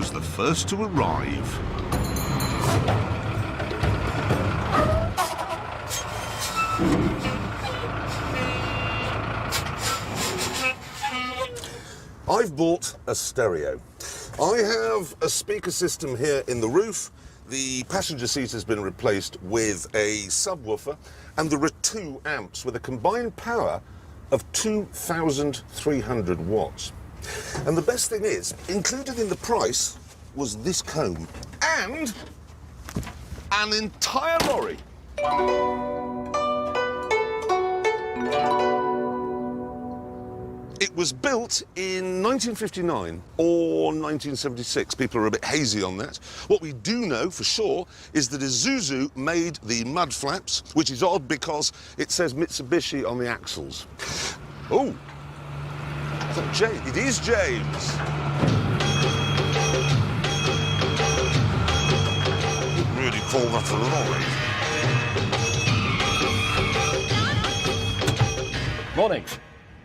was the first to arrive. I've bought a stereo. I have a speaker system here in the roof. The passenger seat has been replaced with a subwoofer, and there are 2 amps with a combined power of 2,300 watts. And the best thing is, included in the price was this comb and an entire lorry. It was built in 1959 or 1976. People are a bit hazy on that. What we do know for sure is that Isuzu made the mud flaps, which is odd because it says Mitsubishi on the axles. Oh, is that James? It is James. Wouldn't really call that a lorry. Morning.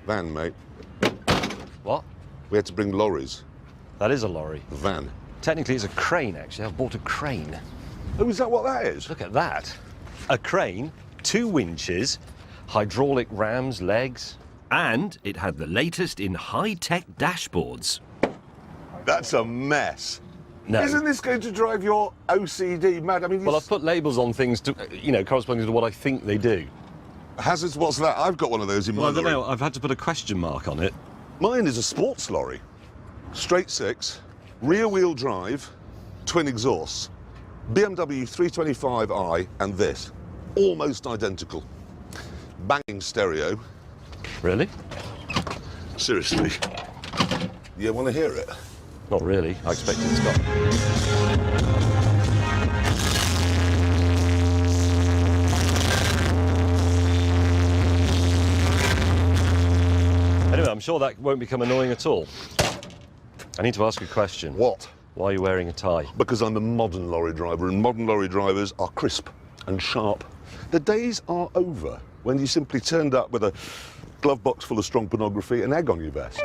Van, mate. What? We had to bring lorries. That is a lorry. A van. Technically, it's a crane, actually. I've bought a crane. Oh, is that what that is? Look at that. A crane, 2 winches, hydraulic rams, legs, and it had the latest in high-tech dashboards. That's a mess. No. Isn't this going to drive your OCD mad? I mean, Well, I've put labels on things to, corresponding to what I think they do. hazards. What's that? I've got one of those in Well, my I don't lorry. know. I've had to put a question mark on it. Mine is a sports lorry, straight 6, rear-wheel drive, twin exhausts, BMW 325i, and this, almost identical. Banging stereo. Really? Seriously, you want to hear it? Not really. I expected it's got... Anyway, I'm sure that won't become annoying at all. I need to ask a question. What? Why are you wearing a tie? Because I'm a modern lorry driver, and modern lorry drivers are crisp and sharp. The days are over when you simply turned up with a glove box full of strong pornography and egg on your vest.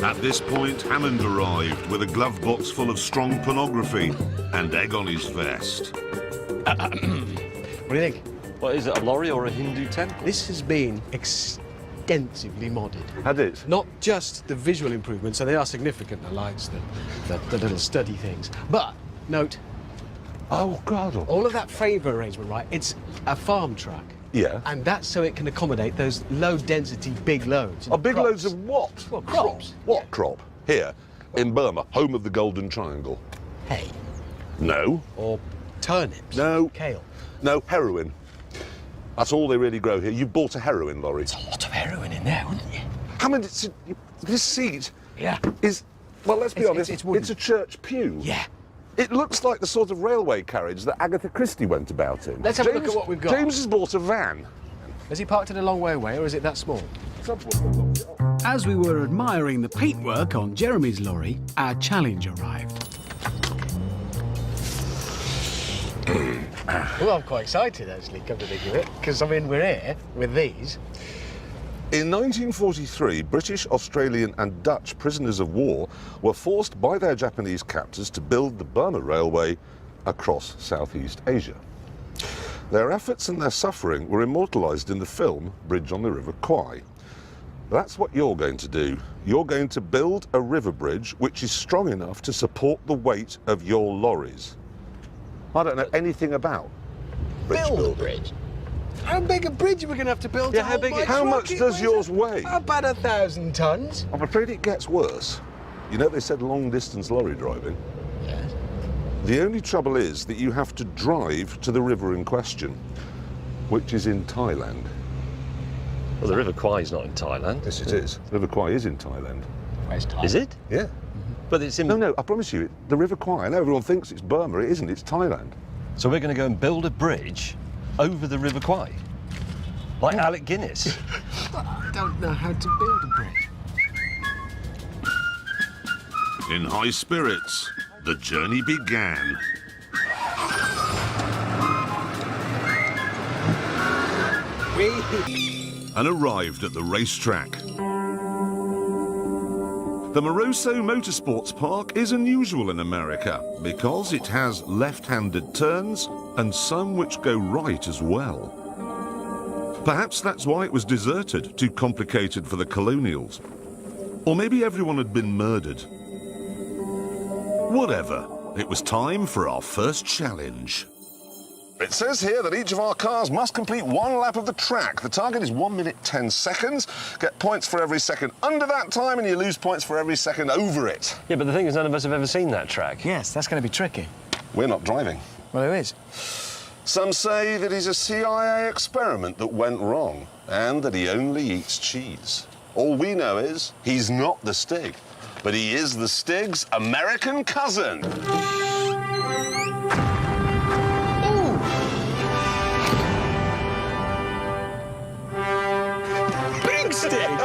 At this point, Hammond arrived with a glove box full of strong pornography and egg on his vest. What do you think? What is it, a lorry or a Hindu temple? This has been extensively modded. Had it? Not just the visual improvements, so they are significant, the lights, the little study things. But, note, Oh, God. all of that favour arrangement, right, it's a farm truck. Yeah. And that's so it can accommodate those low-density big loads. Oh, big crops. loads of what? Well, crops. What crop? Here, in Burma, home of the Golden Triangle. Hay. No. Or turnips. No. Kale. No, heroin. That's all they really grow here. You bought a heroin lorry. A lot of heroin in there, wouldn't you? Hammond, this seat Yeah. is, well, let's be honest, it's wooden. it's a church pew. Yeah. It looks like the sort of railway carriage that Agatha Christie went about in. Let's have a look at what we've got. James has bought a van. Has he parked it a long way away, or is it that small? As we were admiring the paintwork on Jeremy's lorry, our challenge arrived. Well, I'm quite excited, actually, come to think of it, because, I mean, we're here with these. In 1943, British, Australian and Dutch prisoners of war were forced by their Japanese captors to build the Burma Railway across Southeast Asia. Their efforts and their suffering were immortalised in the film Bridge on the River Kwai. That's what you're going to do. You're going to build a river bridge which is strong enough to support the weight of your lorries. I don't know anything about bridge Build a building. bridge? How big a bridge are we going to have to build? Yeah, to how hold big- my How truck? much It does weighs yours weigh? About 1,000 tons. I'm afraid it gets worse. You know, they said long-distance lorry driving. Yes. The only trouble is that you have to drive to the river in question, which is in Thailand. Well, the River Kwai is not in Thailand. Yes, it is. River Kwai is in Thailand. Where's Thailand? Is it? Yeah. But it's in... No, I promise you, the River Kwai, I know everyone thinks it's Burma, it isn't, it's Thailand. So we're going to go and build a bridge over the River Kwai? Like Alec Guinness? I don't know how to build a bridge. In high spirits, the journey began. And arrived at the racetrack. The Moroso Motorsports Park is unusual in America because it has left-handed turns and some which go right as well. Perhaps that's why it was deserted, too complicated for the colonials. Or maybe everyone had been murdered. Whatever, it was time for our first challenge. It says here that each of our cars must complete 1 lap of the track. The target is 1 minute 10 seconds. Get points for every second under that time, and you lose points for every second over it. Yeah, but the thing is, none of us have ever seen that track. Yes, that's going to be tricky. We're not driving. Well, who is? Some say that he's a CIA experiment that went wrong, and that he only eats cheese. All we know is he's not the Stig, but he is the Stig's American cousin. Big Stig!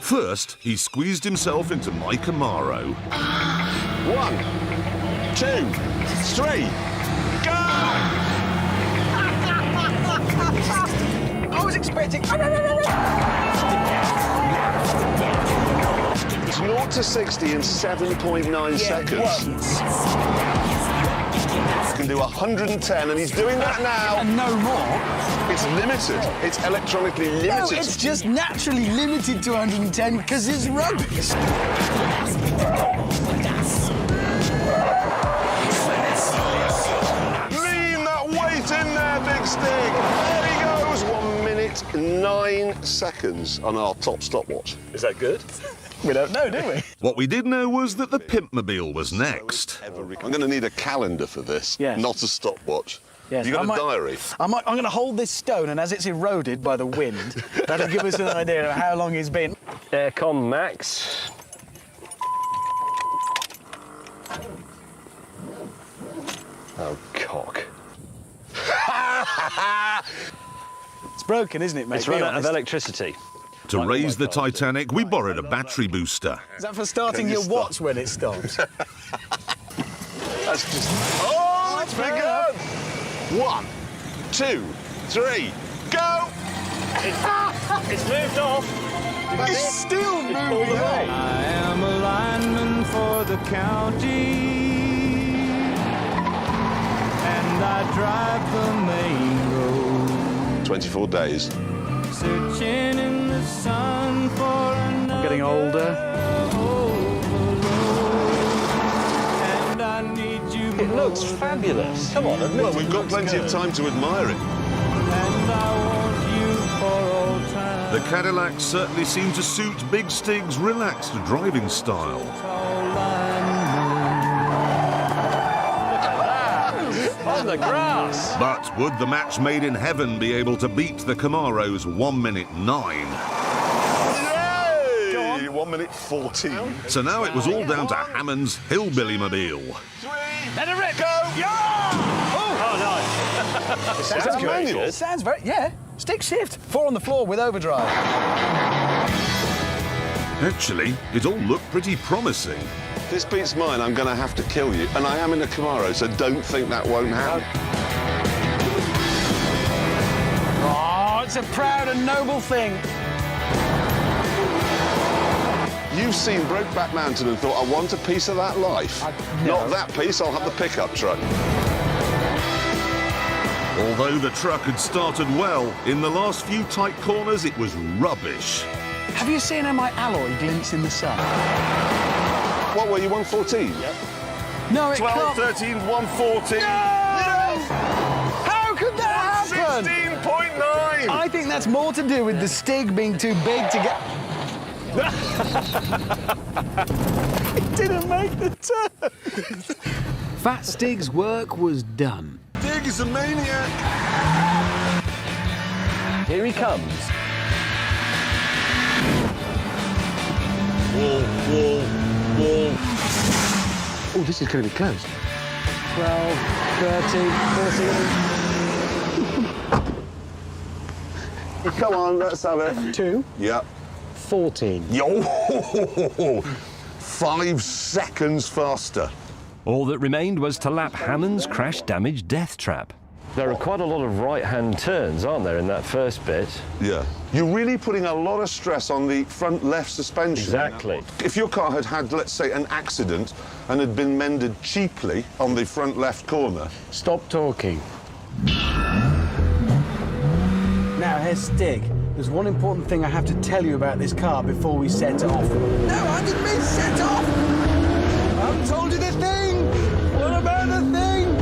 First, he squeezed himself into my Camaro. 1, 2, 3, go! I was expecting... It's 0 to 60 in 7.9 seconds. You can do 110, and he's doing that now. And no more? It's limited. It's electronically limited. No, it's just naturally limited to 110 because it's rubbish. Lean that weight in there, Big Stig. There he goes. 1 minute 9 seconds on our top stopwatch. Is that good? We don't know, do we? What we did know was that the Pimpmobile was next. I'm going to need a calendar for this, Yes. not a stopwatch. Yes, You got I a might- diary? I'm going to hold this stone, and as it's eroded by the wind, that'll give us an idea of how long it's been. Aircon max. Oh, cock. It's broken, isn't it, mate? It's Be run out of honest. electricity. To raise the Titanic, we borrowed a battery booster. Is that for starting Can you your stop? watch when it stops? That's just... Oh, it's begun! 1, 2, 3, go! It's moved off. It's still moving. I am a lineman for the county, and I drive the main road, 24 days. searching in the sun for another Getting older. and I need you It looks fabulous. Come on, admit Well, it. we've got plenty of time to admire it. and I want you for all time. The Cadillac certainly seemed to suit Big Stig's relaxed driving style. On the grass. But would the match made in heaven be able to beat the Camaro's 1 minute 9? Yay! 1 minute 14. So now it was all down to Hammond's Hillbilly Mobile. Let it rip. Go. Oh, no. Sounds manual. Sounds very... Yeah. Stick shift. 4 on the floor with overdrive. Actually, it all looked pretty promising. If this beats mine, I'm going to have to kill you. And I am in a Camaro, so don't think that won't happen. Oh, it's a proud and noble thing. You've seen Brokeback Mountain and thought, I want a piece of that life. Not that piece, I'll have the pickup truck. Although the truck had started well, in the last few tight corners it was rubbish. Have you seen how my alloy glints in the sun? What were you, 114? No, it 12, can't. 13, 114. How could that happen? 16.9! I think that's more to do with the Stig being too big to get... It didn't make the turn. Fat Stig's work was done. Dig is a maniac. Here he comes. Wall. Oh, this is going to be close. 12, 13, 14... Come on, let's have it. 2, Yep. 14. Yo! 5 seconds faster. All that remained was to lap Hammond's crash-damaged death trap. There are quite a lot of right-hand turns, aren't there, in that first bit? Yeah. You're really putting a lot of stress on the front left suspension. Exactly. If your car had, let's say, an accident and had been mended cheaply on the front left corner... Stop talking. Now, here's Stig. There's one important thing I have to tell you about this car before we set off. No, I didn't mean set off! I haven't told you the thing! What about the thing?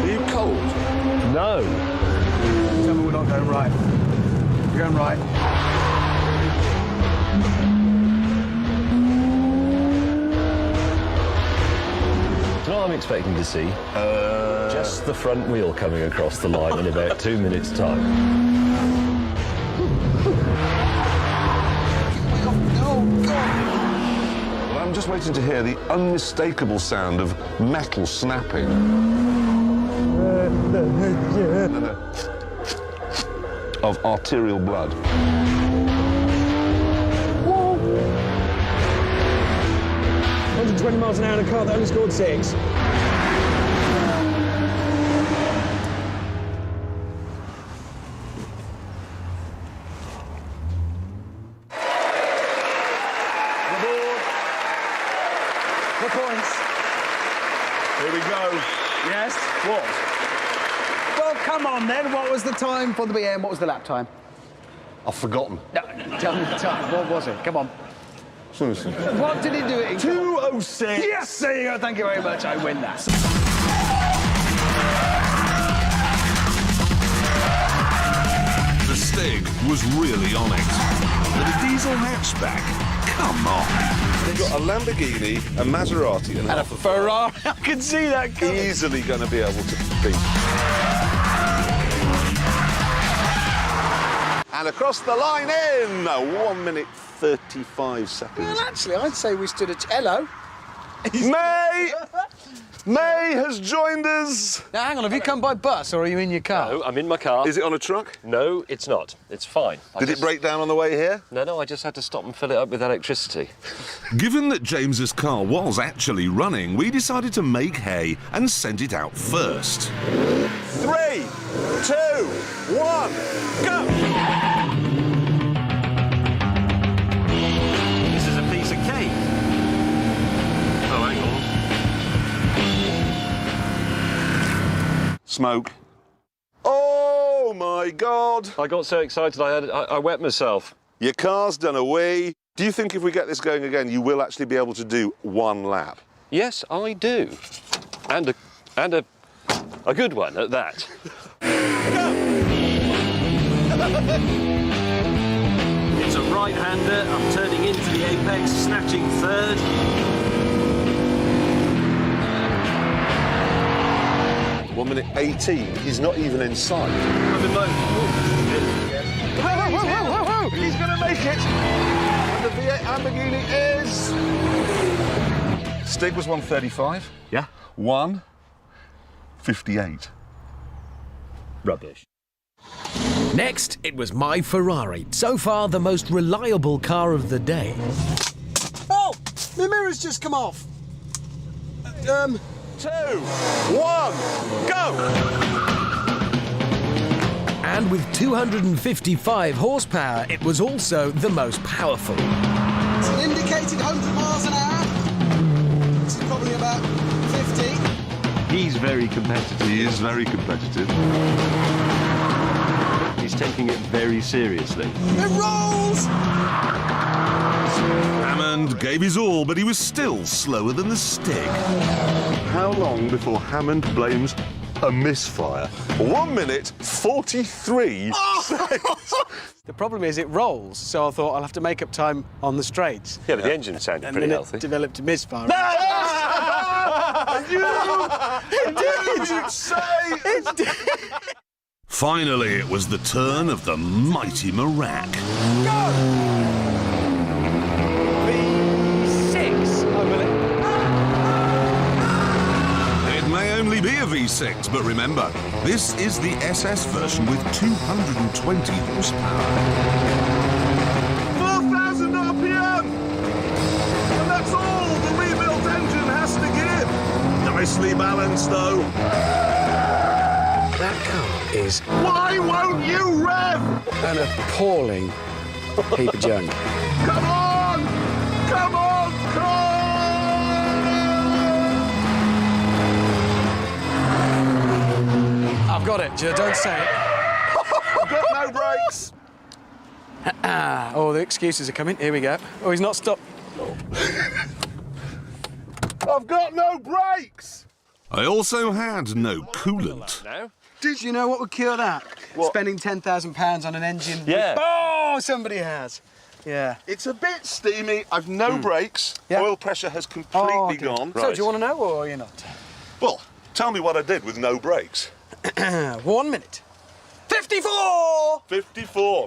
Are you cold? No. Tell me we're not going right. We're going right. Do you know what I'm expecting to see? Just the front wheel coming across the line in about 2 minutes' time. Well, I'm just waiting to hear the unmistakable sound of metal snapping. No. Of arterial blood. 120 miles an hour in a car that only scored 6. The points. Here we go. Yes? What? Well, come on then. What was the time for the BM? What was the lap time? I've forgotten. No, tell me the time. What was it? Come on. What did he do it in? 2:06. Yes, there you go. Thank you very much. I win that. The Stig was really on it. But a diesel hatchback? Come on. You've got a Lamborghini, a Maserati, and And a Ferrari. I can see that coming. easily going to be able to beat. And across the line in 1 minute 35 seconds. Well, actually, I'd say we stood at... Hello. May has joined us. Now, hang on. Have you come by bus or are you in your car? No, I'm in my car. Is it on a truck? No, it's not. It's fine. Did it break down on the way here? No, I just had to stop and fill it up with electricity. Given that James's car was actually running, we decided to make hay and send it out first. 3, 2, 1, go! This is a piece of cake. Oh, hang on. Smoke. Oh my God! I got so excited I wet myself. Your car's done a wee. Do you think if we get this going again, you will actually be able to do 1 lap? Yes, I do. And a good one at that. It's a right-hander. I'm turning into the apex, snatching third. 1 minute 18. He's not even in sight. I'm in mode. Whoa! He's going to make it. And the V8 Lamborghini is... Stig was 135. Yeah? 1:58. Rubbish. Next, it was my Ferrari. So far, the most reliable car of the day. Oh! My mirror's just come off. 2, 1, go! And with 255 horsepower, it was also the most powerful. It's an indicated 100 miles an hour. This is probably about 50. He's very competitive. He is very competitive. He's taking it very seriously. It rolls! Hammond gave his all, but he was still slower than the Stig. How long before Hammond blames a misfire? 1 minute 43 seconds. The problem is it rolls, so I thought I'll have to make up time on the straights. Yeah, but the engine sounded And pretty then healthy. it developed a misfire. Finally, it was the turn of the mighty Merak. V6, I believe. It may only be a V6, but remember, this is the SS version with 220 horsepower. 4,000 RPM! And that's all the rebuilt engine has to give. Nicely balanced, though. That car is Why won't you rev? an appalling heap of junk. Come on! Come on, I've got it, don't say it. I've got no brakes. Oh, the excuses are coming. Here we go. Oh, he's not stopped. I've got no brakes. I also had no coolant. Now? Did you know what would cure that? What? Spending £10,000 on an engine. Yeah. Oh, somebody has. Yeah. It's a bit steamy. I've no brakes. Yeah. Oil pressure has completely dear. gone. So, do you want to know or you're not? Well, tell me what I did with no brakes. 1 minute. 54! 54.